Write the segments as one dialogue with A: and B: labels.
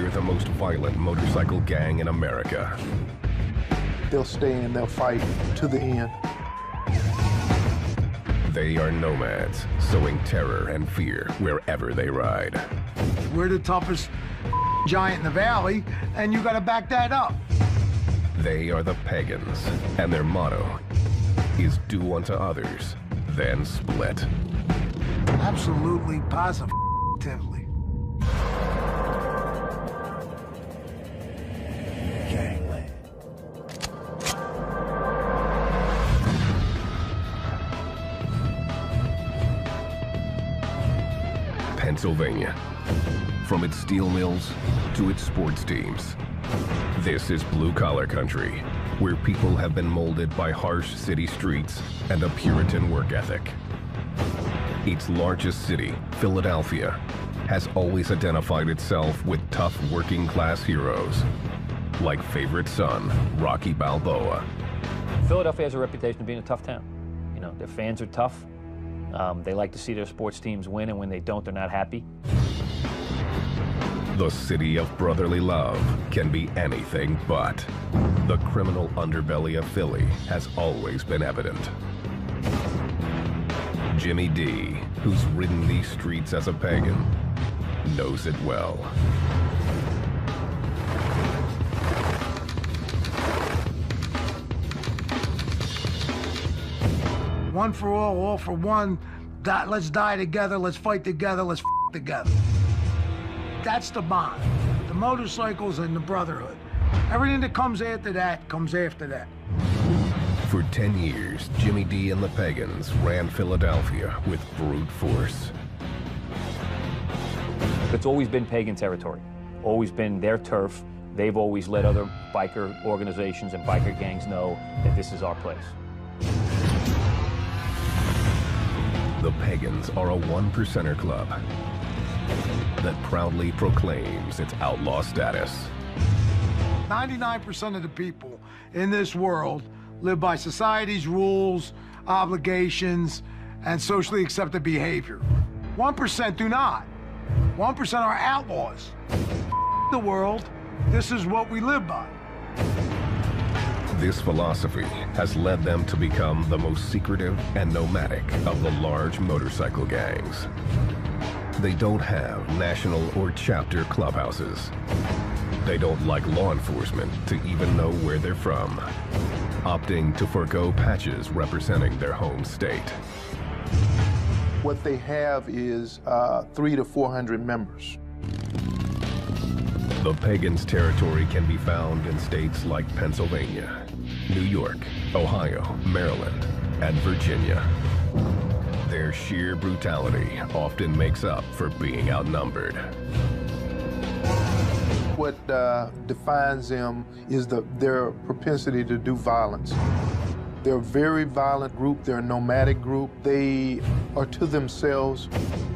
A: We're the most violent motorcycle gang in America.
B: They'll stay and they'll fight to the end.
A: They are nomads, sowing terror and fear wherever they ride.
C: We're the toughest giant in the valley, and you gotta back that up.
A: They are the Pagans, and their motto is do unto others, then split.
C: Absolutely, positively. Gangland.
A: Pennsylvania. From its steel mills to its sports teams. This is blue-collar country, where people have been molded by harsh city streets and a Puritan work ethic. Its largest city, Philadelphia, has always identified itself with tough working-class heroes, like favorite son, Rocky Balboa.
D: Philadelphia has a reputation of being a tough town. You know, their fans are tough. They like to see their sports teams win, and when they don't, they're not happy.
A: The city of brotherly love can be anything but. The criminal underbelly of Philly has always been evident. Jimmy D, who's ridden these streets as a pagan, knows it well.
C: One for all for one. Let's die together, let's fight together, let's together. That's the bond. The motorcycles and the brotherhood. Everything that comes after that comes after that.
A: For 10 years, Jimmy D and the Pagans ran Philadelphia with brute force.
D: It's always been pagan territory, always been their turf. They've always let other biker organizations and biker gangs know that this is our place.
A: The Pagans are a one-percenter club that proudly proclaims its outlaw status.
C: 99% of the people in this world live by society's rules, obligations, and socially accepted behavior. 1% do not. 1% are outlaws. The world, this is what we live by.
A: This philosophy has led them to become the most secretive and nomadic of the large motorcycle gangs. They don't have national or chapter clubhouses. They don't like law enforcement to even know where they're from, opting to forego patches representing their home state.
B: What they have is 300 to 400 members.
A: The Pagans' territory can be found in states like Pennsylvania, New York, Ohio, Maryland, and Virginia. Their sheer brutality often makes up for being outnumbered.
B: What defines them is their propensity to do violence. They're a very violent group. They're a nomadic group. They are to themselves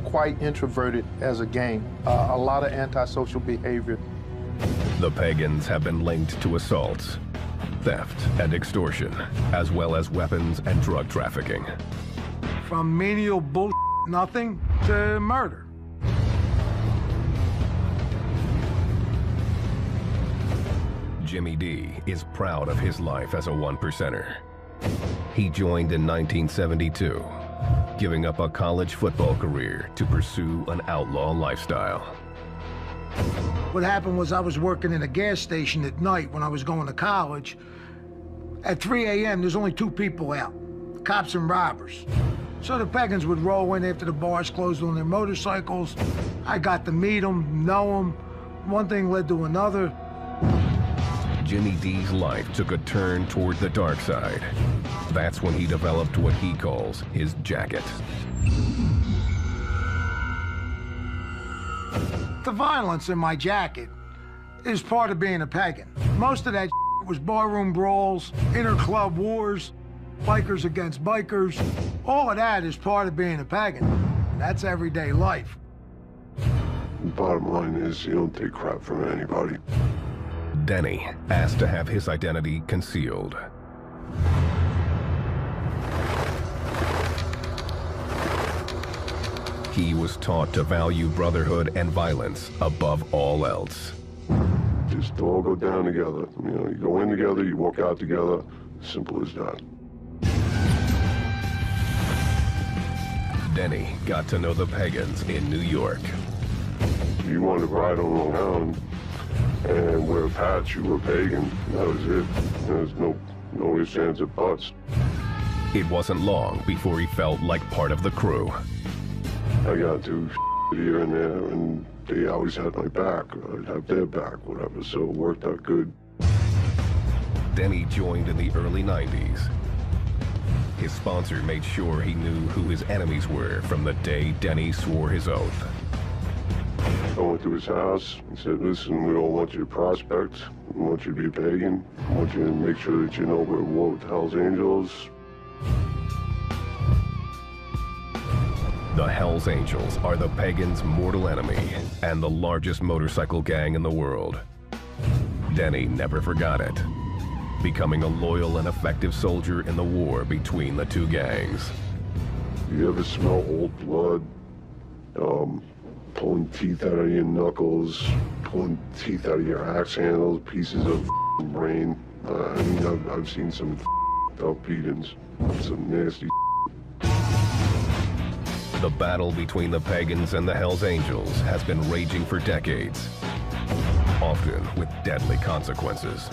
B: quite introverted as a gang. A lot of antisocial behavior.
A: The Pagans have been linked to assaults, theft, and extortion, as well as weapons and drug trafficking.
C: From menial bullshit, nothing, to murder.
A: Jimmy D is proud of his life as a one-percenter. He joined in 1972, giving up a college football career to pursue an outlaw lifestyle.
C: What happened was I was working in a gas station at night when I was going to college. At 3 a.m., there's only 2 people out, cops and robbers. So the Pagans would roll in after the bars closed on their motorcycles. I got to meet them, know them. One thing led to another.
A: Jimmy D's life took a turn toward the dark side. That's when he developed what he calls his jacket.
C: The violence in my jacket is part of being a pagan. Most of that was barroom brawls, inter-club wars, bikers against bikers. All of that is part of being a pagan. That's everyday life.
E: Bottom line is, you don't take crap from anybody.
A: Denny asked to have his identity concealed. He was taught to value brotherhood and violence above all else.
E: just all go down together. You know, you go in together, you walk out together. Simple as that.
A: Denny got to know the Pagans in New York.
E: You wanted to ride on Long Island and wear a patch, you were Pagan. That was it. There's no ifs, ands, or buts.
A: It wasn't long before he felt like part of the crew.
E: I got to here and there, and they always had my back. I'd have their back, whatever, so it worked out good.
A: Denny joined in the early 90s. His sponsor made sure he knew who his enemies were from the day Denny swore his oath.
E: I went to his house and said, listen, we don't want you to prospect. We want you to be a pagan. I want you to make sure that you know we're at war with Hell's Angels.
A: The Hells Angels are the Pagans' mortal enemy and the largest motorcycle gang in the world. Denny never forgot it, becoming a loyal and effective soldier in the war between the two gangs.
E: You ever smell old blood? Pulling teeth out of your knuckles, pulling teeth out of your axe handles, pieces of brain. I mean, I've seen some up beatings, some nasty.
A: The battle between the Pagans and the Hells Angels has been raging for decades, often with deadly consequences.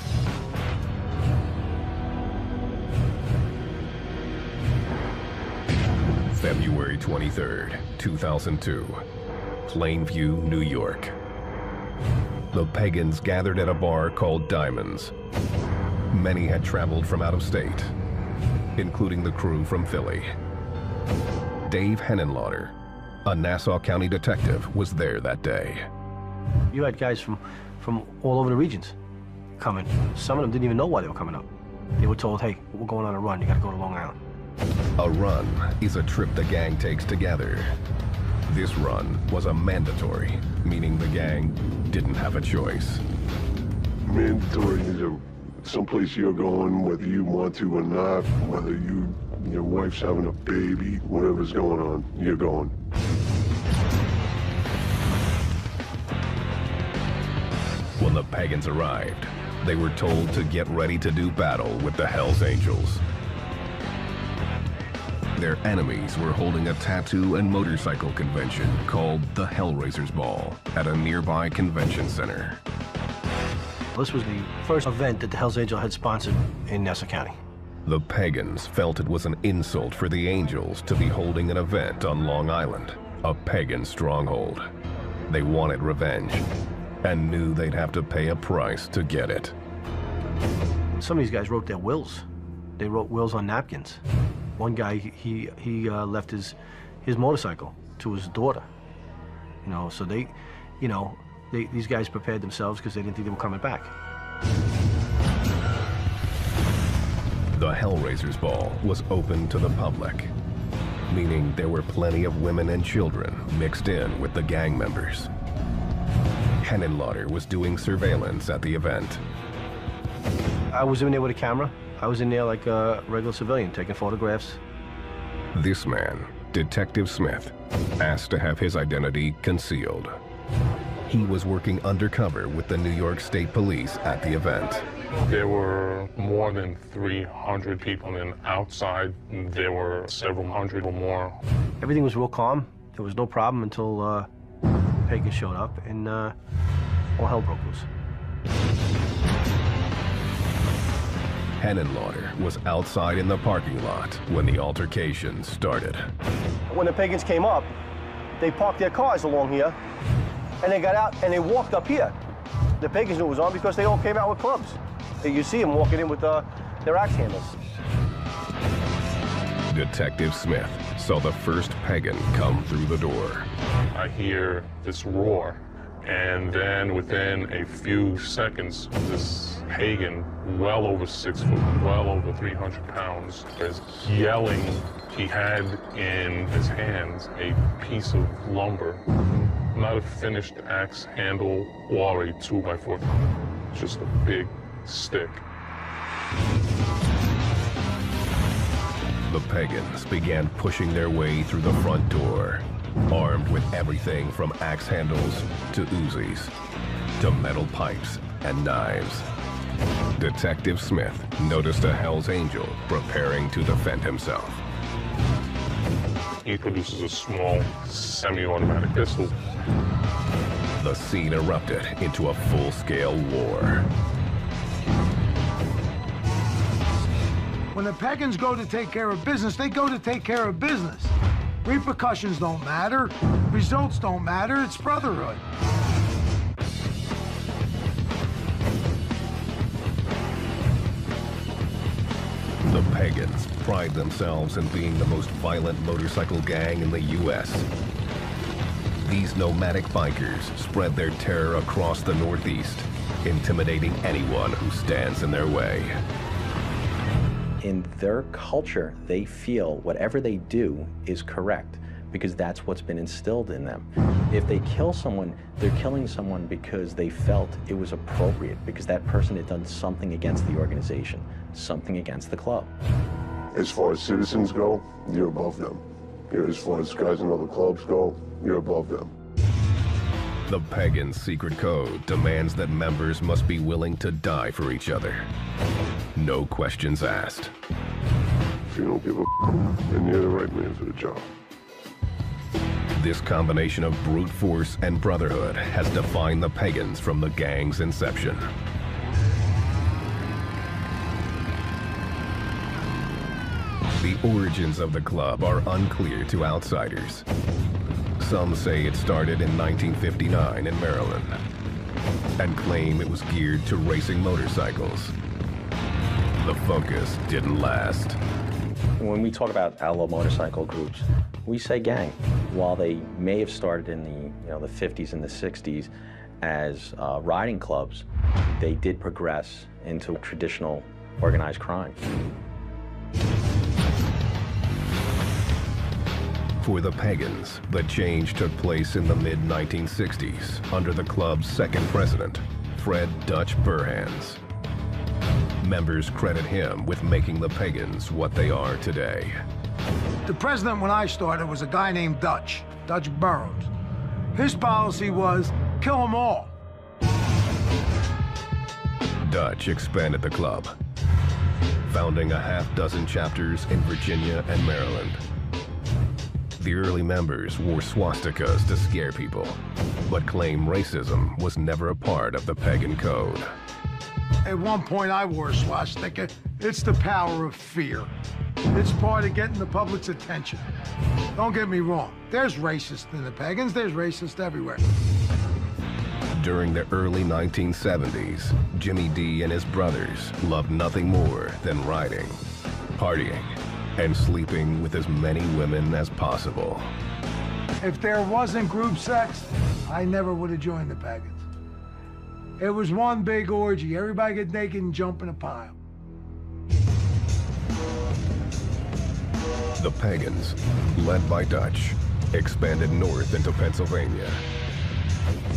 A: February 23rd, 2002, Plainview, New York. The Pagans gathered at a bar called Diamonds. Many had traveled from out of state, including the crew from Philly. Dave Henenlotter, a Nassau County detective, was there that day.
F: You had guys from all over the regions coming. Some of them didn't even know why they were coming up. They were told, hey, we're going on a run, you gotta go to Long Island.
A: A run is a trip the gang takes together. This run was a mandatory, meaning the gang didn't have a choice.
E: Mandatory is someplace you're going, whether you want to or not, whether your wife's having a baby, whatever's going on, you're going.
A: When the Pagans arrived, they were told to get ready to do battle with the Hells Angels. Their enemies were holding a tattoo and motorcycle convention called the Hellraisers Ball at a nearby convention center.
F: This was the first event that the Hells Angels had sponsored in Nassau County.
A: The Pagans felt it was an insult for the Angels to be holding an event on Long Island, a pagan stronghold. They wanted revenge and knew they'd have to pay a price to get it.
F: Some of these guys wrote their wills. They wrote wills on napkins. One guy, he left his motorcycle to his daughter. You know, so these guys prepared themselves because they didn't think they were coming back.
A: The Hellraisers Ball was open to the public, meaning there were plenty of women and children mixed in with the gang members. Henenlotter was doing surveillance at the event.
F: I was in there with a camera. I was in there like a regular civilian, taking photographs.
A: This man, Detective Smith, asked to have his identity concealed. He was working undercover with the New York State Police at the event.
G: There were more than 300 people, and outside there were several hundred or more.
F: Everything was real calm. There was no problem until Pagan showed up, and all hell broke loose.
A: Henenlotter was outside in the parking lot when the altercation started.
F: When the Pagans came up, they parked their cars along here, and they got out and they walked up here. The Pagans knew it was on because they all came out with clubs. You see them walking in with their axe handles.
A: Detective Smith saw the first Pagan come through the door.
G: I hear this roar, and then within a few seconds, this Pagan, well over 6 foot, well over 300 pounds, is yelling. He had in his hands a piece of lumber, not a finished axe handle or a 2x4, just a big stick.
A: The Pagans began pushing their way through the front door, armed with everything from axe handles to Uzis to metal pipes and knives. Detective Smith noticed a Hell's Angel preparing to defend himself.
G: He produces a small semi-automatic pistol.
A: The scene erupted into a full-scale war.
C: When the Pagans go to take care of business, they go to take care of business. Repercussions don't matter. Results don't matter. It's brotherhood.
A: The Pagans pride themselves in being the most violent motorcycle gang in the U.S. These nomadic bikers spread their terror across the Northeast, intimidating anyone who stands in their way.
H: In their culture, they feel whatever they do is correct because that's what's been instilled in them. If they kill someone, they're killing someone because they felt it was appropriate, because that person had done something against the organization, something against the club.
E: As far as citizens go, you're above them. As far as guys in other clubs go, you're above them.
A: The Pagan's secret code demands that members must be willing to die for each other. No questions asked.
E: If you don't give a f, then you're the right man for the job.
A: This combination of brute force and brotherhood has defined the Pagans from the gang's inception. The origins of the club are unclear to outsiders. Some say it started in 1959 in Maryland and claim it was geared to racing motorcycles. The focus didn't last.
H: When we talk about outlaw motorcycle groups, we say gang. While they may have started in the 50s and the 60s as riding clubs, they did progress into traditional organized crime.
A: For the Pagans, the change took place in the mid-1960s under the club's second president, Fred "Dutch" Burhans. Members credit him with making the Pagans what they are today.
C: The president when I started was a guy named Dutch Burroughs. His policy was kill them all.
A: Dutch expanded the club, founding a half-dozen chapters in Virginia and Maryland. The early members wore swastikas to scare people, but claim racism was never a part of the Pagan code.
C: At one point I wore a swastika. It's the power of fear. It's part of getting the public's attention. Don't get me wrong. There's racists in the Pagans. There's racists everywhere.
A: During the early 1970s, Jimmy D and his brothers loved nothing more than riding, partying, and sleeping with as many women as possible.
C: If there wasn't group sex, I never would have joined the Pagans. It was one big orgy. Everybody get naked and jump in a pile.
A: The Pagans, led by Dutch, expanded north into Pennsylvania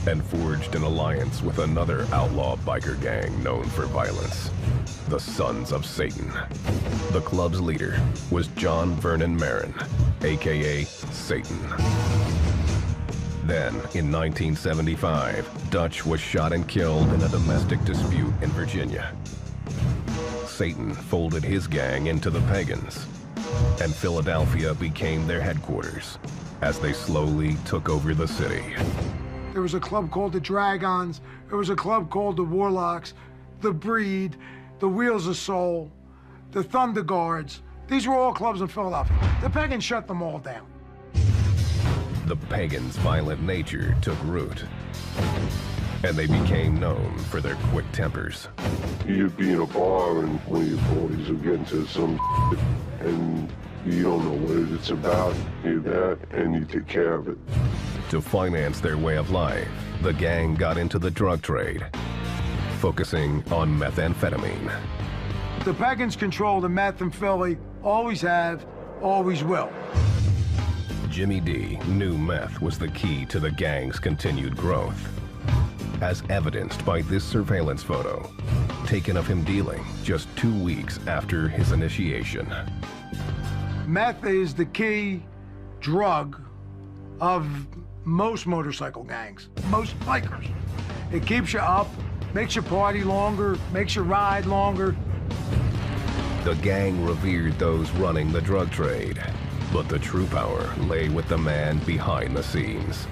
A: and forged an alliance with another outlaw biker gang known for violence, the Sons of Satan. The club's leader was John Vernon Marin, aka Satan. Then, in 1975, Dutch was shot and killed in a domestic dispute in Virginia. Satan folded his gang into the Pagans, and Philadelphia became their headquarters as they slowly took over the city.
C: There was a club called the Dragons. There was a club called the Warlocks, the Breed, the Wheels of Soul, the Thunder Guards. These were all clubs in Philadelphia. The Pagans shut them all down.
A: The Pagans' violent nature took root, and they became known for their quick tempers.
E: You'd be in a bar and one of your boys will get into some shit, and you don't know what it's about. You're that, and you take care of it.
A: To finance their way of life, the gang got into the drug trade, focusing on methamphetamine.
C: The Pagans control the meth in Philly, always have, always will.
A: Jimmy D knew meth was the key to the gang's continued growth, as evidenced by this surveillance photo, taken of him dealing just 2 weeks after his initiation.
C: Meth is the key drug of most motorcycle gangs, most bikers. It keeps you up, Makes you party longer, makes you ride longer.
A: The gang revered those running the drug trade, but the true power lay with the man behind the scenes.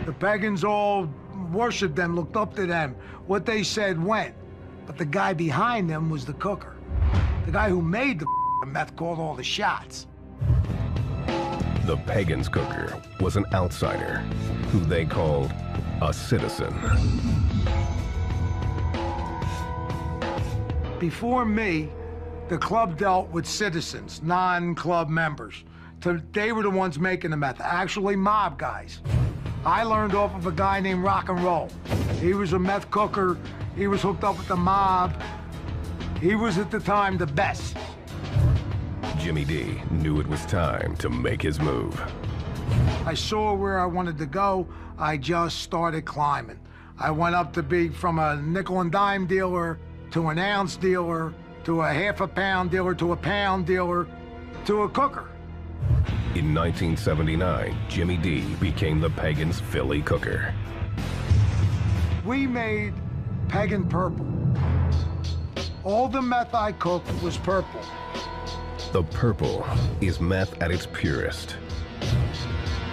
C: The pagans all worshiped them, looked up to them. What they said went. But the guy behind them was the cooker. The guy who made the meth called all the shots.
A: The Pagan's cooker was an outsider who they called a citizen.
C: Before me, the club dealt with citizens, non-club members. They were the ones making the meth, actually mob guys. I learned off of a guy named Rock and Roll. He was a meth cooker. He was hooked up with the mob. He was at the time the best.
A: Jimmy D knew it was time to make his move.
C: I saw where I wanted to go. I just started climbing. I went up to be from a nickel and dime dealer to an ounce dealer to a half a pound dealer to a pound dealer to a cooker.
A: In 1979, Jimmy D became the Pagan's Philly cooker.
C: We made Pagan purple. All the meth I cooked was purple.
A: The purple is meth at its purest.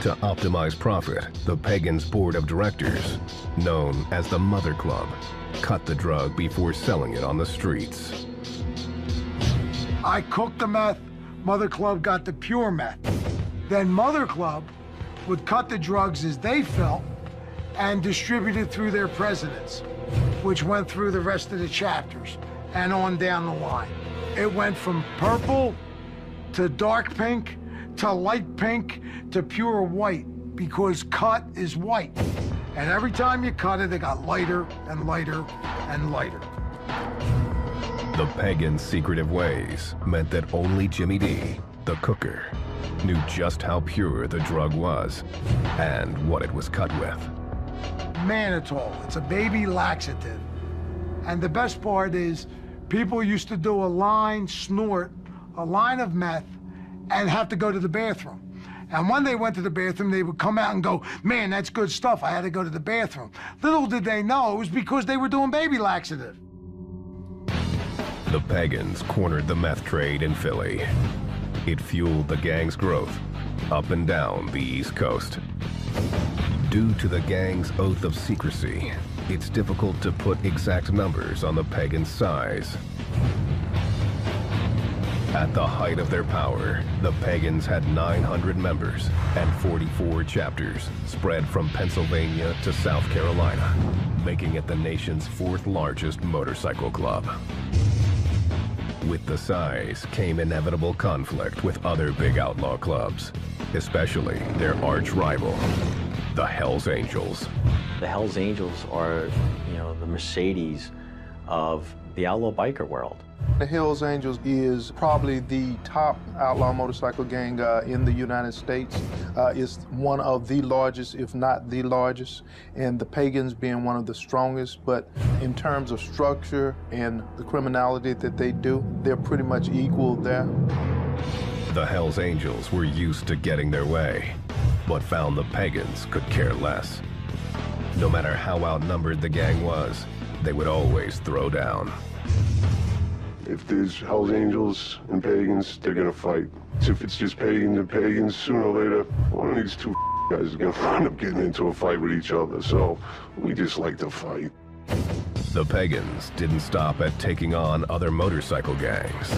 A: To optimize profit, the Pagan's board of directors, known as the Mother Club, cut the drug before selling it on the streets.
C: I cooked the meth, Mother Club got the pure meth. Then Mother Club would cut the drugs as they felt and distribute it through their presidents, which went through the rest of the chapters and on down the line. It went from purple to dark pink to light pink to pure white, because cut is white. And every time you cut it, it got lighter and lighter and lighter.
A: The Pagan's secretive ways meant that only Jimmy D, the cooker, knew just how pure the drug was and what it was cut with.
C: Mannitol, it's a baby laxative. And the best part is, people used to do a line, snort a line of meth and have to go to the bathroom. And when they went to the bathroom, they would come out and go, man, that's good stuff, I had to go to the bathroom. Little did they know it was because they were doing baby laxative.
A: The Pagans cornered the meth trade in Philly. It fueled the gang's growth up and down the East Coast. Due to the gang's oath of secrecy, it's difficult to put exact numbers on the Pagans' size. At the height of their power, the Pagans had 900 members and 44 chapters spread from Pennsylvania to South Carolina, making it the nation's fourth largest motorcycle club. With the size came inevitable conflict with other big outlaw clubs, especially their arch rival, the Hells Angels.
H: The Hells Angels are, the Mercedes of the outlaw biker world.
B: The Hells Angels is probably the top outlaw motorcycle gang in the United States. It's one of the largest, if not the largest, and the Pagans being one of the strongest. But in terms of structure and the criminality that they do, they're pretty much equal there.
A: The Hells Angels were used to getting their way, but found the Pagans could care less. No matter how outnumbered the gang was, they would always throw down.
E: If there's Hells Angels and Pagans, they're gonna fight. If it's just Pagans and Pagans, sooner or later, one of these two guys is gonna end up getting into a fight with each other. So we just like to fight.
A: The Pagans didn't stop at taking on other motorcycle gangs.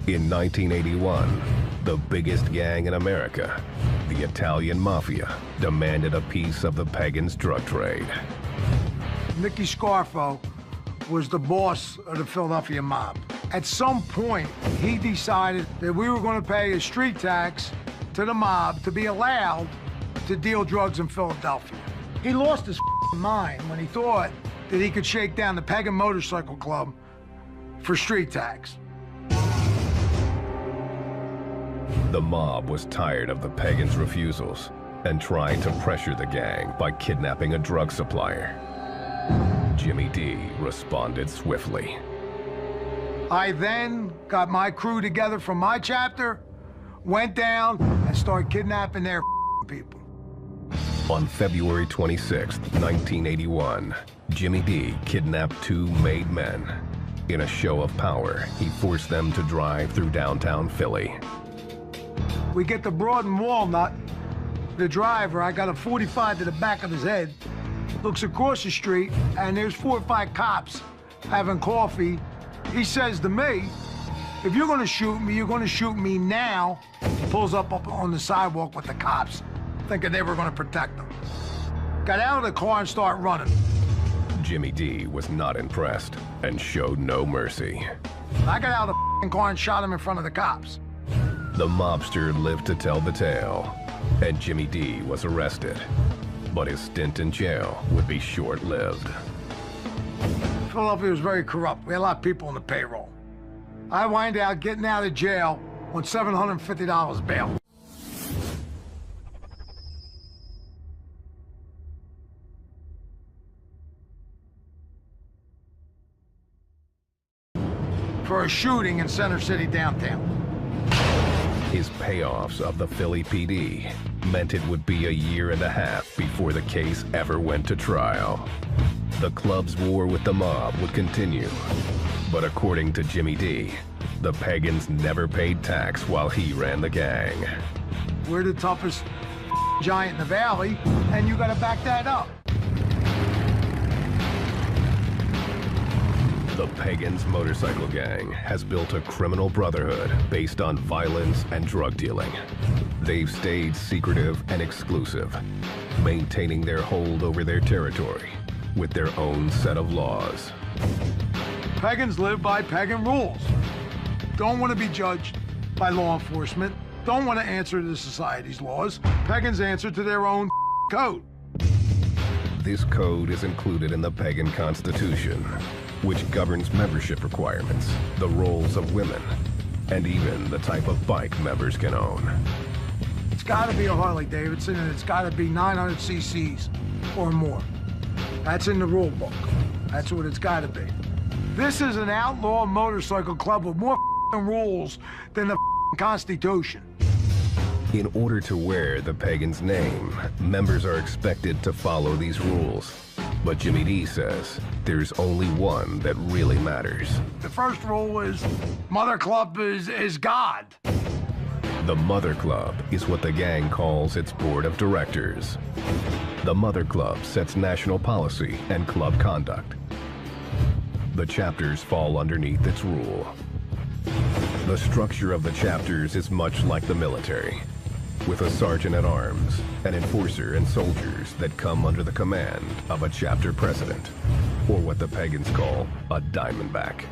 A: In 1981, the biggest gang in America, the Italian Mafia, demanded a piece of the Pagans' drug trade.
C: Nicky Scarfo was the boss of the Philadelphia mob. At some point, he decided that we were going to pay a street tax to the mob to be allowed to deal drugs in Philadelphia. He lost his mind when he thought that he could shake down the Pagan Motorcycle Club for street tax.
A: The mob was tired of the Pagans' refusals and tried to pressure the gang by kidnapping a drug supplier. Jimmy D responded swiftly.
C: I then got my crew together from my chapter, went down and started kidnapping their people.
A: On February 26, 1981, Jimmy D kidnapped two made men. In a show of power, he forced them to drive through downtown Philly.
C: We get to Broad and Walnut. The driver, I got a 45 to the back of his head, looks across the street, and there's 4 or 5 cops having coffee. He says to me, if you're gonna shoot me, you're gonna shoot me now. Pulls up on the sidewalk with the cops, thinking they were gonna protect him. Got out of the car and started running.
A: Jimmy D was not impressed and showed no mercy.
C: I got out of the car and shot him in front of the cops.
A: The mobster lived to tell the tale, and Jimmy D was arrested. But his stint in jail would be short-lived.
C: Philadelphia was very corrupt. We had a lot of people on the payroll. I wind out getting out of jail on $750 bail. For a shooting in Center City downtown.
A: His payoffs of the Philly PD meant it would be a year and a half before the case ever went to trial. The club's war with the mob would continue. But according to Jimmy D, the Pagans never paid tax while he ran the gang.
C: We're the toughest giant in the valley, and you gotta back that up.
A: The Pagans motorcycle gang has built a criminal brotherhood based on violence and drug dealing. They've stayed secretive and exclusive, maintaining their hold over their territory with their own set of laws.
C: Pagans live by pagan rules. Don't want to be judged by law enforcement. Don't want to answer to society's laws. Pagans answer to their own code.
A: This code is included in the Pagan Constitution, which governs membership requirements, the roles of women, and even the type of bike members can own.
C: It's got to be a Harley Davidson, and it's got to be 900 cc's or more. That's in the rule book. That's what it's got to be. This is an outlaw motorcycle club with more rules than the Constitution.
A: In order to wear the Pagan's name, members are expected to follow these rules. But Jimmy D says there's only one that really matters.
C: The first rule is Mother Club is God.
A: The Mother Club is what the gang calls its board of directors. The Mother Club sets national policy and club conduct. The chapters fall underneath its rule. The structure of the chapters is much like the military, with a sergeant-at-arms, an enforcer, and soldiers that come under the command of a chapter president, or what the Pagans call a diamondback.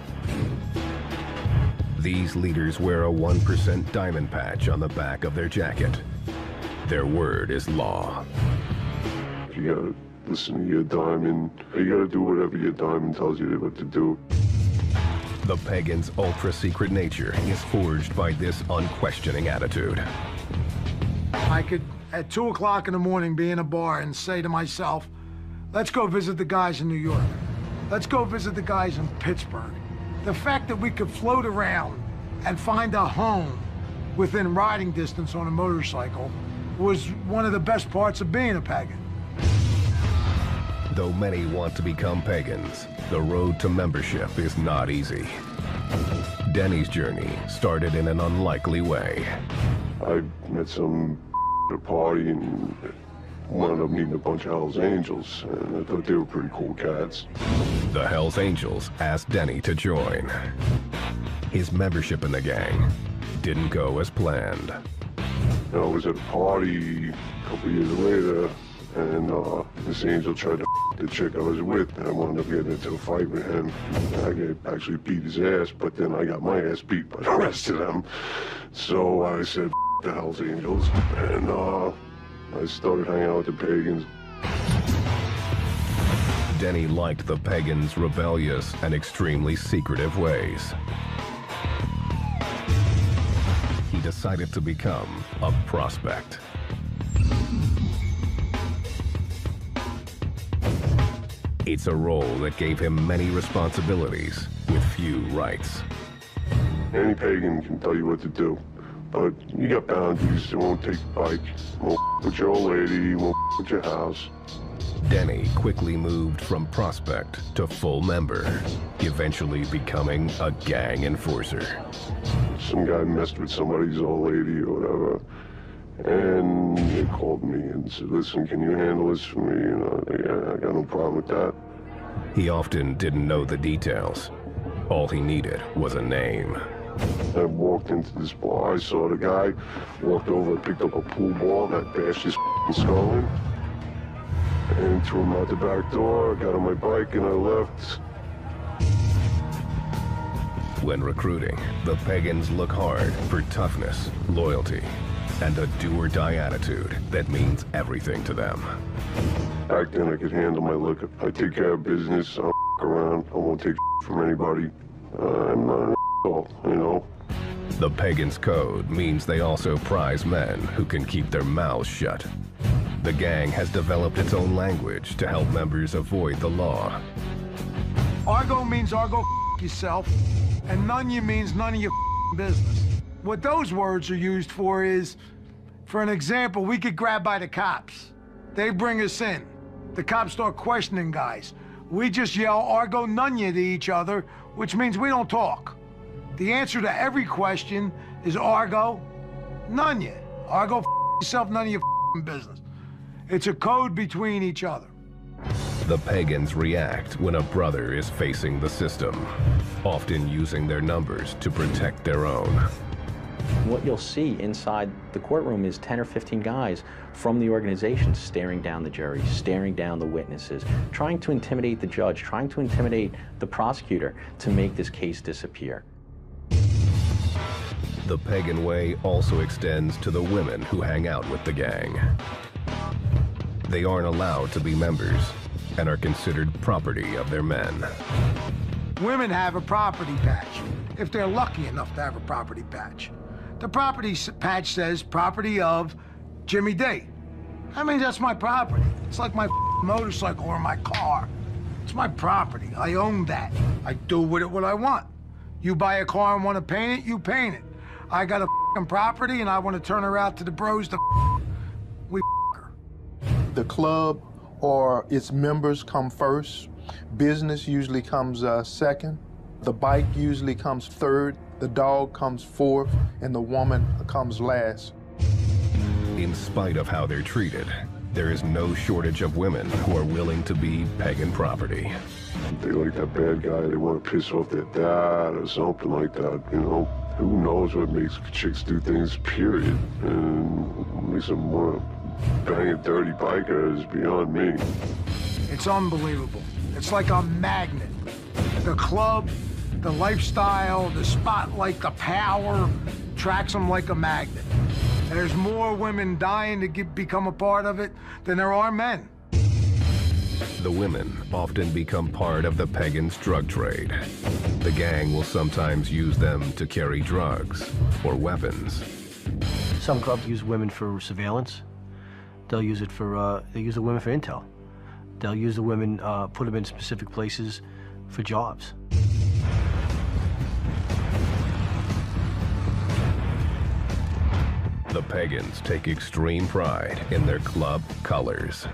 A: These leaders wear a 1% diamond patch on the back of their jacket. Their word is law.
E: You gotta listen to your diamond. You gotta do whatever your diamond tells you what to do.
A: The Pagans' ultra-secret nature is forged by this unquestioning attitude.
C: I could, at 2 o'clock in the morning, be in a bar and say to myself, let's go visit the guys in New York. Let's go visit the guys in Pittsburgh. The fact that we could float around and find a home within riding distance on a motorcycle was one of the best parts of being a pagan.
A: Though many want to become pagans, the road to membership is not easy. Denny's journey started in an unlikely way.
E: I met some at a party and wound up meeting a bunch of Hell's Angels, and I thought they were pretty cool cats.
A: The Hells Angels asked Denny to join. His membership in the gang didn't go as planned.
E: I was at a party a couple years later, and this angel tried to the chick I was with, and I wound up getting into a fight with him. I actually beat his ass, but then I got my ass beat by the rest of them. So I said, the Hells Angels, and I started hanging out with the Pagans.
A: Denny liked the Pagans' rebellious and extremely secretive ways. He decided to become a prospect. It's a role that gave him many responsibilities with few rights.
E: Any pagan can tell you what to do, but you got boundaries. They won't take your bike, won't with your old lady, won't with your house.
A: Denny quickly moved from prospect to full member, eventually becoming a gang enforcer.
E: Some guy messed with somebody's old lady or whatever, and they called me and said, listen, can you handle this for me? Yeah, I got no problem with that.
A: He often didn't know the details. All he needed was a name.
E: I walked into this bar, I saw the guy, walked over, picked up a pool ball, that bashed his skull in, and threw him out the back door. I got on my bike and I left.
A: When recruiting, the Pagans look hard for toughness, loyalty, and a do-or-die attitude that means everything to them.
E: Back then I could handle my liquor. I take care of business, I don't around, I won't take from anybody. I'm not an asshole, you know?
A: The Pagans' code means they also prize men who can keep their mouths shut. The gang has developed its own language to help members avoid the law.
C: Argo means Argo yourself, and none you means none of your business. What those words are used for is, for an example, we get grabbed by the cops. They bring us in. The cops start questioning guys. We just yell Argo Nunya to each other, which means we don't talk. The answer to every question is Argo Nunya. Argo yourself, none of your business. It's a code between each other.
A: The Pagans react when a brother is facing the system, often using their numbers to protect their own.
H: What you'll see inside the courtroom is 10 or 15 guys from the organization staring down the jury, staring down the witnesses, trying to intimidate the judge, trying to intimidate the prosecutor to make this case disappear.
A: The Pagan way also extends to the women who hang out with the gang. They aren't allowed to be members and are considered property of their men.
C: Women have a property patch, if they're lucky enough to have a property patch. The property patch says property of Jimmy D. I mean, that's my property. It's like my motorcycle or my car. It's my property. I own that. I do with it what I want. You buy a car and want to paint it, you paint it. I got a property and I want to turn her out to the bros to we her.
B: The club or its members come first. Business usually comes second. The bike usually comes third. The dog comes fourth, and the woman comes last.
A: In spite of how they're treated, there is no shortage of women who are willing to be Pagan property.
E: They like that bad guy, they want to piss off their dad or something like that, you know? Who knows what makes chicks do things, period. And makes them want to bang a dirty biker is beyond me.
C: It's unbelievable. It's like a magnet. The club, the lifestyle, the spotlight, the power tracks them like a magnet. And there's more women dying to become a part of it than there are men.
A: The women often become part of the Pagans' drug trade. The gang will sometimes use them to carry drugs or weapons.
F: Some clubs use women for surveillance. They'll use it for, they use the women for intel. They'll use the women, put them in specific places for jobs.
A: The Pagans take extreme pride in their club colors.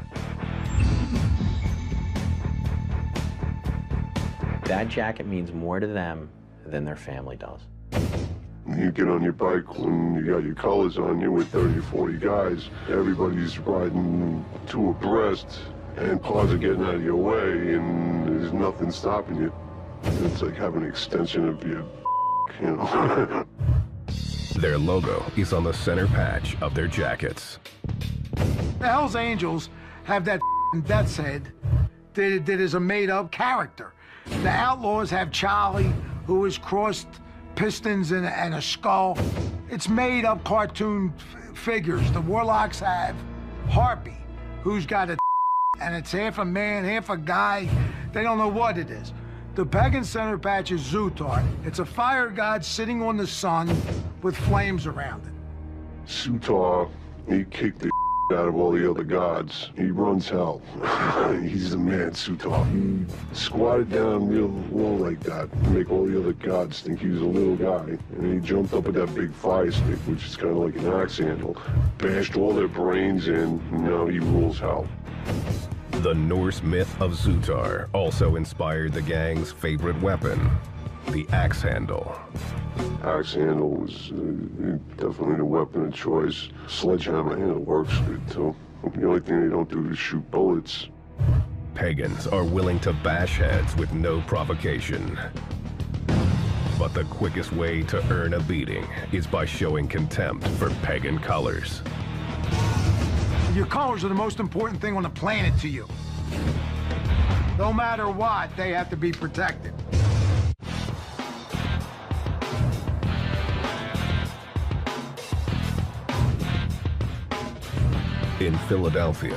H: That jacket means more to them than their family does.
E: You get on your bike when you got your colors on you with 30 or 40 guys, everybody's riding two abreast and cars are getting out of your way and there's nothing stopping you. It's like having an extension of your, you know.
A: Their logo is on the center patch of their jackets.
C: The Hells Angels have that death's head that is a made-up character. The Outlaws have Charlie, who is crossed pistons and a skull. It's made-up cartoon figures. The Warlocks have Harpy, who's got a and it's half a man, half a guy. They don't know what it is. The Pagan center patch is Zutar. It's a fire god sitting on the sun with flames around it.
E: Sutar, he kicked the out of all the other gods. He runs hell. He's the man, Sutar. He squatted down real low like that to make all the other gods think he was a little guy. And he jumped up with that big fire stick, which is kind of like an axe handle, bashed all their brains in, and now he rules hell.
A: The Norse myth of Sutar also inspired the gang's favorite weapon, the axe handle.
E: Axe handle was definitely the weapon of choice. Sledgehammer handle works good too. The only thing they don't do is shoot bullets.
A: Pagans are willing to bash heads with no provocation. But the quickest way to earn a beating is by showing contempt for pagan colors.
C: Your colors are the most important thing on the planet to you. No matter what, they have to be protected.
A: In Philadelphia,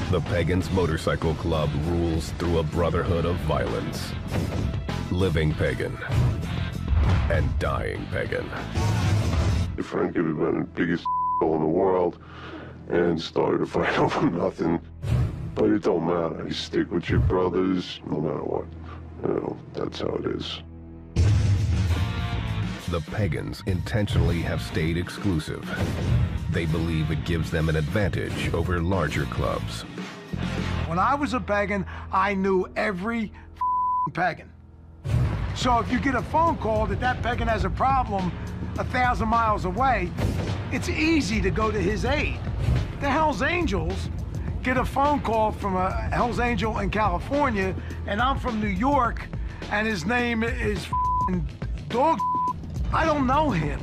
A: the Pagans Motorcycle Club rules through a brotherhood of violence. Living pagan and dying pagan.
E: Frank had been the biggest in the world and started a fight over nothing. But it don't matter. You stick with your brothers no matter what. You know, that's how it is.
A: The Pagans intentionally have stayed exclusive. They believe it gives them an advantage over larger clubs.
C: When I was a pagan, I knew every pagan. So if you get a phone call that pagan has a problem 1,000 miles away, it's easy to go to his aid. The Hells Angels get a phone call from a Hells Angel in California, and I'm from New York, and his name is Dog. I don't know him.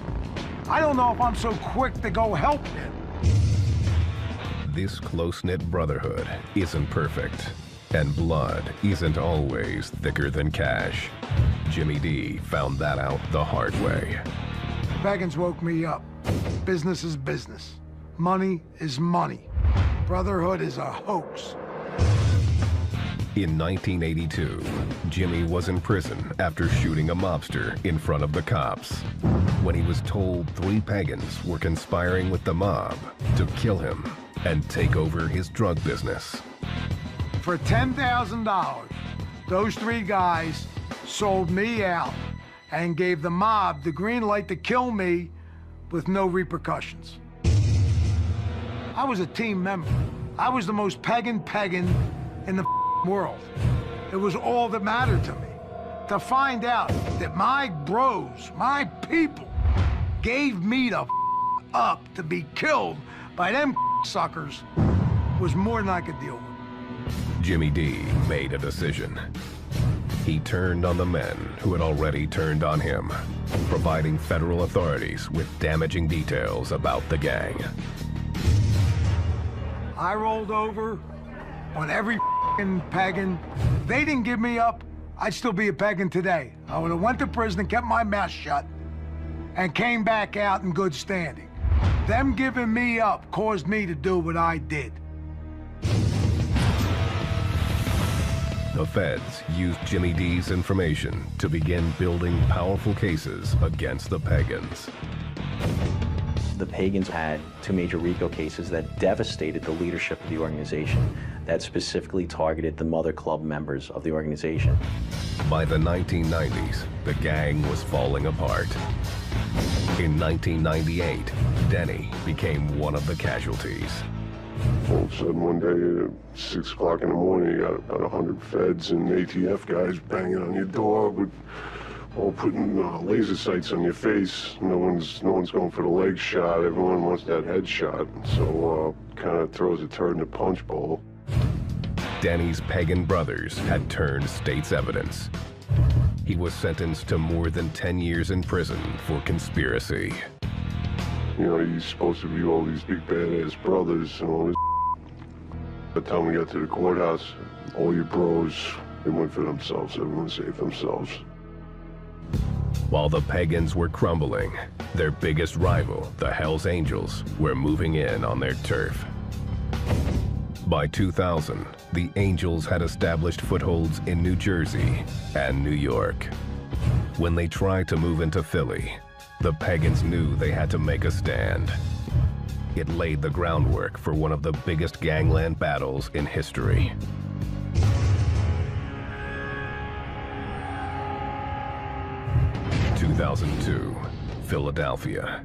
C: I don't know if I'm so quick to go help him.
A: This close-knit brotherhood isn't perfect, and blood isn't always thicker than cash. Jimmy D found that out the hard way.
C: Pagans woke me up. Business is business. Money is money. Brotherhood is a hoax.
A: In 1982, Jimmy was in prison after shooting a mobster in front of the cops when he was told 3 pagans were conspiring with the mob to kill him and take over his drug business.
C: For $10,000, those 3 guys sold me out and gave the mob the green light to kill me with no repercussions. I was a team member. I was the most pagan in the world. It was all that mattered to me. To find out that my bros, my people, gave me the up to be killed by them suckers was more than I could deal with.
A: Jimmy D made a decision. He turned on the men who had already turned on him, providing federal authorities with damaging details about the gang.
C: I rolled over on every pagan. If they didn't give me up, I'd still be a pagan today. I would have went to prison and kept my mouth shut and came back out in good standing. Them giving me up caused me to do what I did.
A: The feds used Jimmy D's information to begin building powerful cases against the pagans.
H: The Pagans had 2 major RICO cases that devastated the leadership of the organization, that specifically targeted the Mother Club members of the organization.
A: By the 1990s, the gang was falling apart. In 1998, Denny became one of the casualties.
E: All of a sudden one day at 6 o'clock in the morning, you got about 100 feds and ATF guys banging on your door with all putting laser sights on your face. No one's going for the leg shot. Everyone wants that head shot. So kind of throws a turd in the punch bowl.
A: Danny's pagan brothers had turned state's evidence. He was sentenced to more than 10 years in prison for conspiracy.
E: You know, you're supposed to be all these big badass brothers and all this. By the time we got to the courthouse, all your bros, they went for themselves. Everyone saved themselves.
A: While the pagans were crumbling, their biggest rival, the Hells Angels, were moving in on their turf. By 2000, the Angels had established footholds in New Jersey and New York. When they tried to move into Philly, the pagans knew they had to make a stand. It laid the groundwork for one of the biggest gangland battles in history. In 2002, Philadelphia.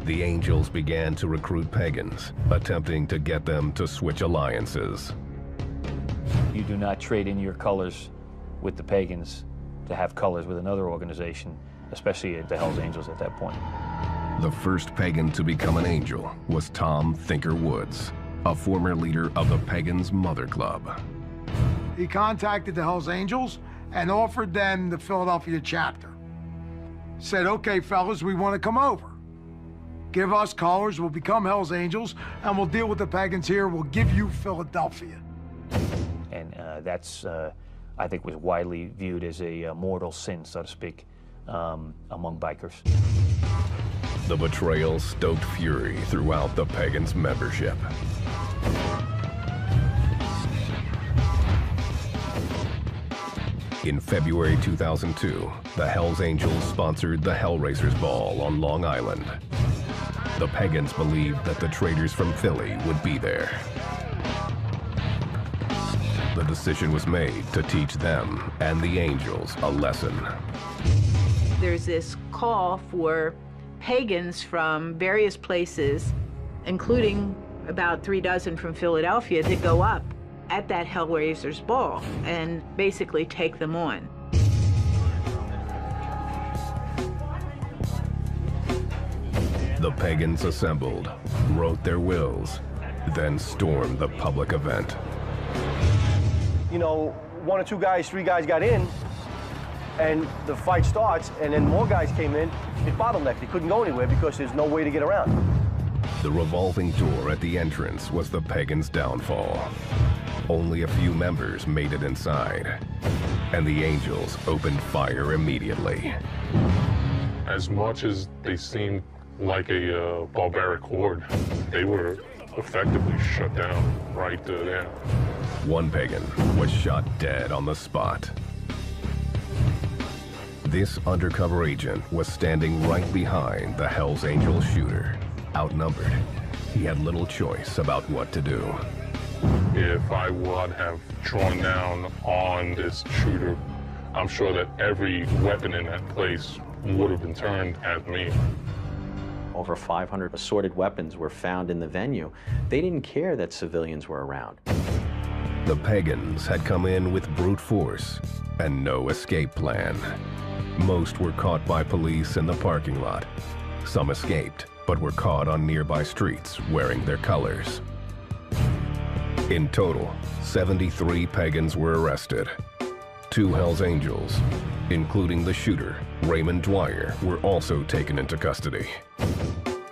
A: The Angels began to recruit pagans, attempting to get them to switch alliances.
D: You do not trade in your colors with the Pagans to have colors with another organization, especially the Hells Angels at that point.
A: The first pagan to become an angel was Tom Thinker Woods, a former leader of the Pagans' Mother Club.
C: He contacted the Hells Angels and offered them the Philadelphia chapter. Said, okay, fellas, we want to come over. Give us colors, we'll become Hells Angels, and we'll deal with the pagans here. We'll give you Philadelphia.
D: And that's, I think, was widely viewed as a mortal sin, so to speak, among bikers.
A: The betrayal stoked fury throughout the Pagans' membership. In February 2002, the Hells Angels sponsored the Hellraisers Ball on Long Island. The Pagans believed that the traders from Philly would be there. The decision was made to teach them and the Angels a lesson.
I: There's this call for pagans from various places, including about 3 dozen from Philadelphia, to go up at that Hellraisers Ball and basically take them on.
A: The Pagans assembled, wrote their wills, then stormed the public event.
F: You know, 1 or 2 guys, 3 guys got in, and the fight starts, and then more guys came in. It bottlenecked. They couldn't go anywhere because there's no way to get around.
A: The revolving door at the entrance was the Pagans' downfall. Only a few members made it inside, and the Angels opened fire immediately.
G: As much as they seemed like a barbaric horde, they were effectively shut down right there.
A: One pagan was shot dead on the spot. This undercover agent was standing right behind the Hells Angel shooter. Outnumbered, he had little choice about what to do.
G: If I would have drawn down on this shooter, I'm sure that every weapon in that place would have been turned at me.
H: Over 500 assorted weapons were found in the venue. They didn't care that civilians were around.
A: The Pagans had come in with brute force and no escape plan. Most were caught by police in the parking lot. Some escaped, but were caught on nearby streets wearing their colors. In total, 73 Pagans were arrested. 2 Hells Angels, including the shooter, Raymond Dwyer, were also taken into custody.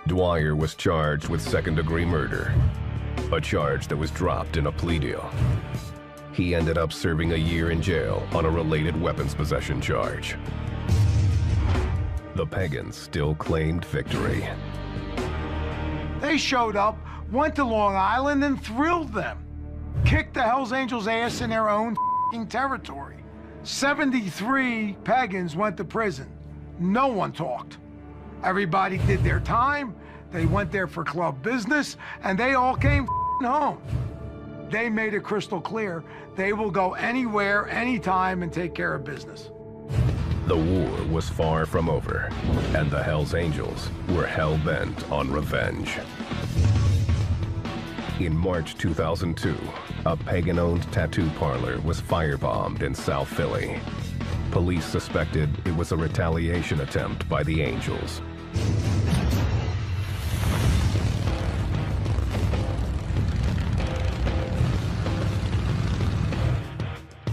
A: Dwyer was charged with second-degree murder, a charge that was dropped in a plea deal. He ended up serving a year in jail on a related weapons possession charge. The Pagans still claimed victory.
C: They showed up, went to Long Island, and thrilled them. Kicked the Hells Angels' ass in their own territory. 73 pagans went to prison. No one talked. Everybody did their time. They went there for club business, and they all came home. They made it crystal clear they will go anywhere, anytime, and take care of business.
A: The war was far from over, and the Hells Angels were hell-bent on revenge. In March 2002, a pagan-owned tattoo parlor was firebombed in South Philly. Police suspected it was a retaliation attempt by the Angels.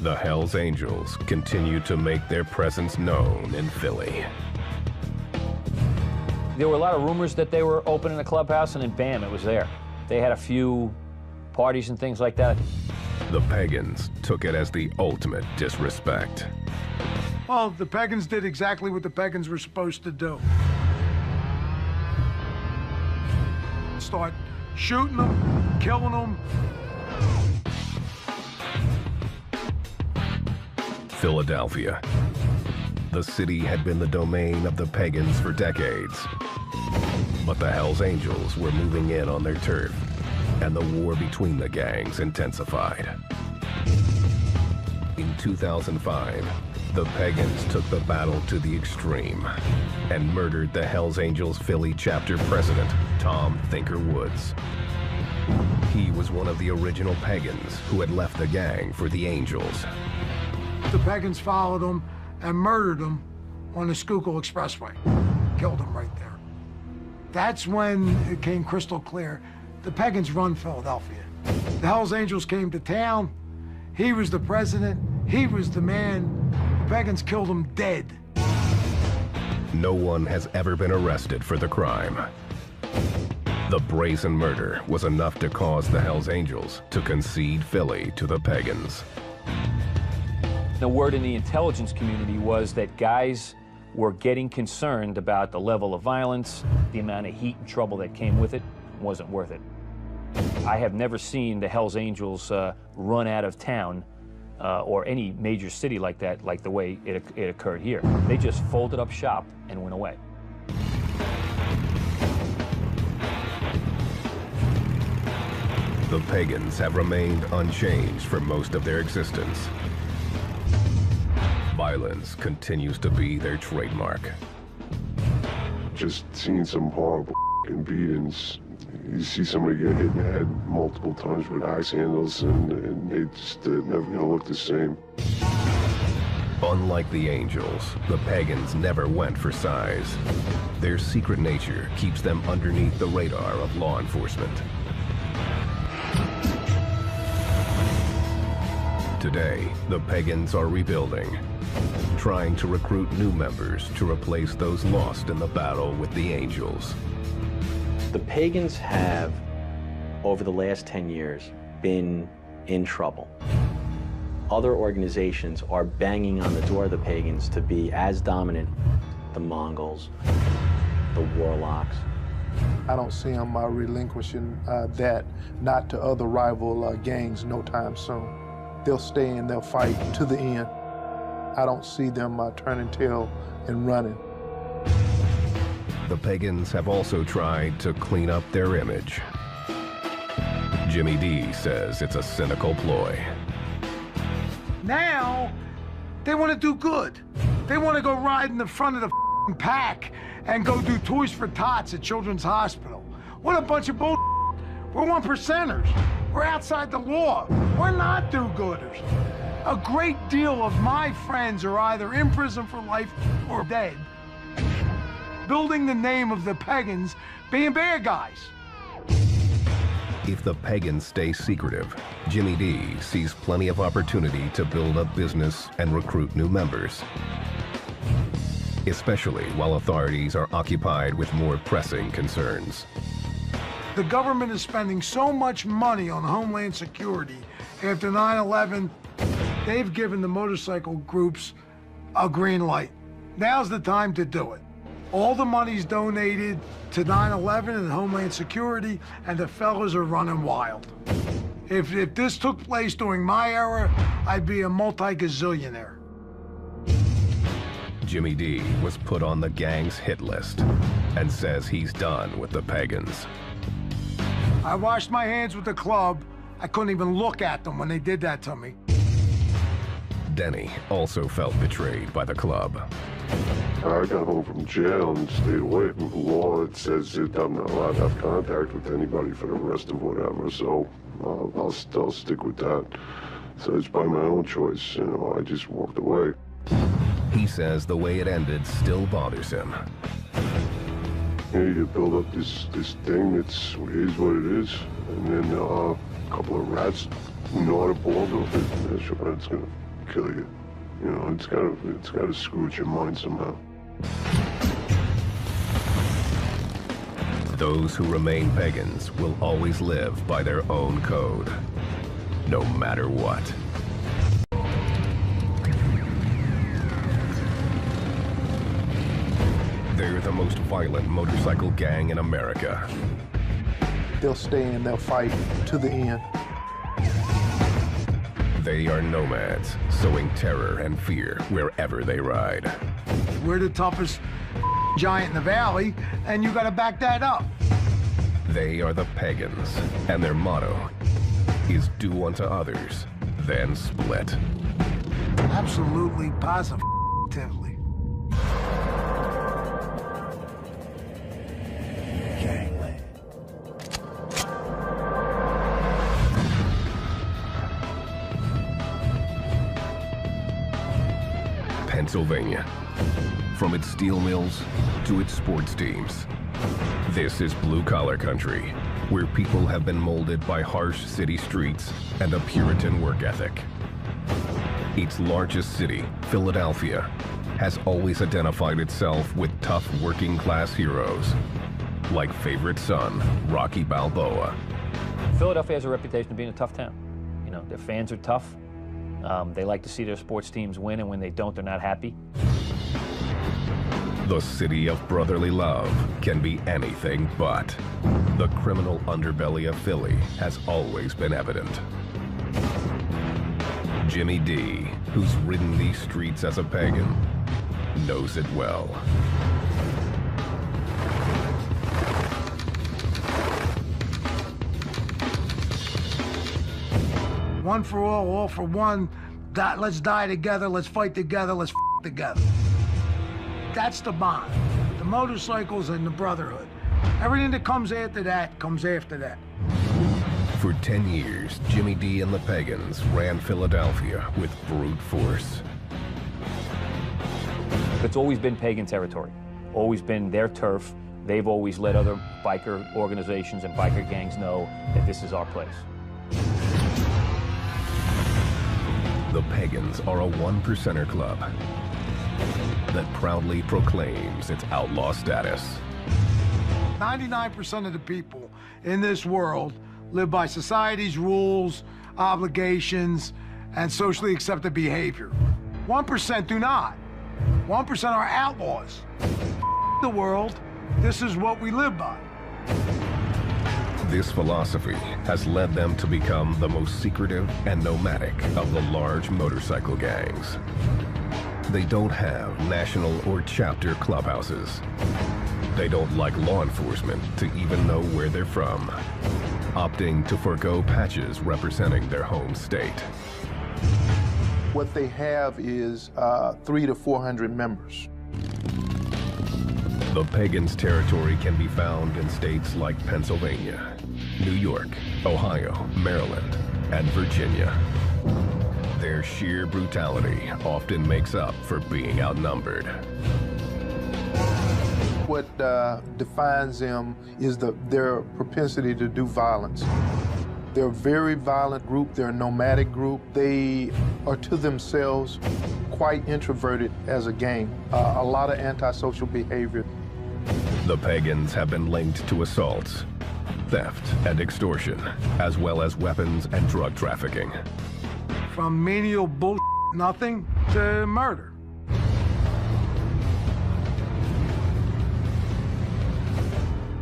A: The Hells Angels continued to make their presence known in Philly.
D: There were a lot of rumors that they were opening a clubhouse, and then bam, it was there. They had a few parties and things like that.
A: The Pagans took it as the ultimate disrespect.
C: Well, the pagans did exactly what the pagans were supposed to do. Start shooting them, killing them.
A: Philadelphia. The city had been the domain of the Pagans for decades. But the Hells Angels were moving in on their turf, and the war between the gangs intensified. In 2005, the Pagans took the battle to the extreme and murdered the Hells Angels Philly chapter president, Tom Thinker Woods. He was one of the original Pagans who had left the gang for the Angels.
C: The Pagans followed him and murdered him on the Schuylkill Expressway. Killed him right there. That's when it came crystal clear. The Pagans run Philadelphia. The Hells Angels came to town. He was the president. He was the man. The Pagans killed him dead.
A: No one has ever been arrested for the crime. The brazen murder was enough to cause the Hells Angels to concede Philly to the Pagans.
D: The word in the intelligence community was that guys were getting concerned about the level of violence, the amount of heat and trouble that came with it. Wasn't worth it. I have never seen the Hells Angels run out of town or any major city like that, like the way it occurred here. They just folded up shop and went away.
A: The Pagans have remained unchanged for most of their existence. Violence continues to be their trademark.
E: Just seeing some horrible beatings. You see somebody get hit in the head multiple times with axe handles, and they just never gonna look the same.
A: Unlike the Angels, the Pagans never went for size. Their secret nature keeps them underneath the radar of law enforcement. Today, the Pagans are rebuilding, trying to recruit new members to replace those lost in the battle with the Angels.
H: The Pagans have, over the last 10 years, been in trouble. Other organizations are banging on the door of the Pagans to be as dominant. The Mongols, the Warlocks.
B: I don't see them relinquishing that, not to other rival gangs no time soon. They'll stay and they'll fight to the end. I don't see them turning tail and running.
A: The Pagans have also tried to clean up their image. Jimmy D says it's a cynical ploy.
C: Now, they want to do good. They want to go ride in the front of the pack and go do Toys for Tots at Children's Hospital. What a bunch of bull. We're one percenters. We're outside the law. We're not do-gooders. A great deal of my friends are either in prison for life or dead, building the name of the Pagans being bad guys.
A: If the Pagans stay secretive, Jimmy D sees plenty of opportunity to build up business and recruit new members, especially while authorities are occupied with more pressing concerns.
C: The government is spending so much money on Homeland Security after 9/11, they've given the motorcycle groups a green light. Now's the time to do it. All the money's donated to 9/11 and Homeland Security, and the fellas are running wild. If this took place during my era, I'd be a multi-gazillionaire.
A: Jimmy D was put on the gang's hit list and says he's done with the Pagans.
C: I washed my hands with the club. I couldn't even look at them when they did that to me.
A: Denny also felt betrayed by the club.
E: I got home from jail and stayed away from the law. It says that I'm not allowed to have contact with anybody for the rest of whatever, so I'll stick with that. So it's by my own choice, you know, I just walked away.
A: He says the way it ended still bothers him.
E: You know, you build up this thing that's what it is, and then a couple of rats gnaw the balls off it, and it's gonna kill you. You know, it's gotta screw with your mind somehow.
A: Those who remain Pagans will always live by their own code, no matter what. They're the most violent motorcycle gang in America.
B: They'll stay and they'll fight to the end.
A: They are nomads, sowing terror and fear wherever they ride.
C: We're the toughest giant in the valley, and you got to back that up.
A: They are the Pagans, and their motto is do unto others, then split.
C: Absolutely, positively. Gangland.
A: Pennsylvania. From its steel mills to its sports teams, this is blue-collar country, where people have been molded by harsh city streets and a Puritan work ethic. Its largest city, Philadelphia, has always identified itself with tough working-class heroes, like favorite son, Rocky Balboa.
D: Philadelphia has a reputation of being a tough town. You know, their fans are tough. They like to see their sports teams win, and when they don't, they're not happy.
A: The city of brotherly love can be anything but. The criminal underbelly of Philly has always been evident. Jimmy D, who's ridden these streets as a pagan, knows it well.
C: One for all for one. Let's die together, let's fight together, let's f together. That's the bond. The motorcycles and the brotherhood. Everything that comes after that comes after that.
A: For 10 years, Jimmy D and the Pagans ran Philadelphia with brute force.
D: It's always been pagan territory, always been their turf. They've always let other biker organizations and biker gangs know that this is our place.
A: The Pagans are a one-percenter club that proudly proclaims its outlaw status.
C: 99% of the people in this world live by society's rules, obligations, and socially accepted behavior. 1% do not. 1% are outlaws. The world, this is what we live by.
A: This philosophy has led them to become the most secretive and nomadic of the large motorcycle gangs. They don't have national or chapter clubhouses. They don't like law enforcement to even know where they're from, opting to forego patches representing their home state.
B: What they have is 300 to 400 members.
A: The Pagans' territory can be found in states like Pennsylvania, New York, Ohio, Maryland, and Virginia. Their sheer brutality often makes up for being outnumbered.
B: What defines them is their propensity to do violence. They're a very violent group. They're a nomadic group. They are to themselves quite introverted as a gang. A lot of antisocial behavior.
A: The Pagans have been linked to assaults, theft, and extortion, as well as weapons and drug trafficking.
C: From menial bullshit, nothing, to murder.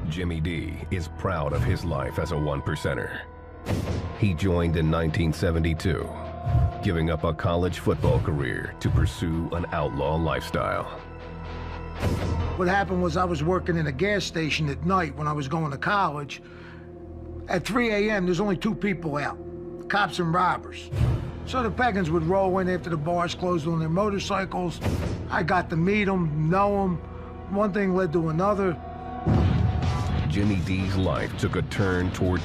A: Jimmy D is proud of his life as a one-percenter. He joined in 1972, giving up a college football career to pursue an outlaw lifestyle.
C: What happened was I was working in a gas station at night when I was going to college. At 3 a.m., there's only 2 people out, cops and robbers. So the Pagans would roll in after the bars closed on their motorcycles. I got to meet them, know them. One thing led to another.
A: Jimmy D's life took a turn toward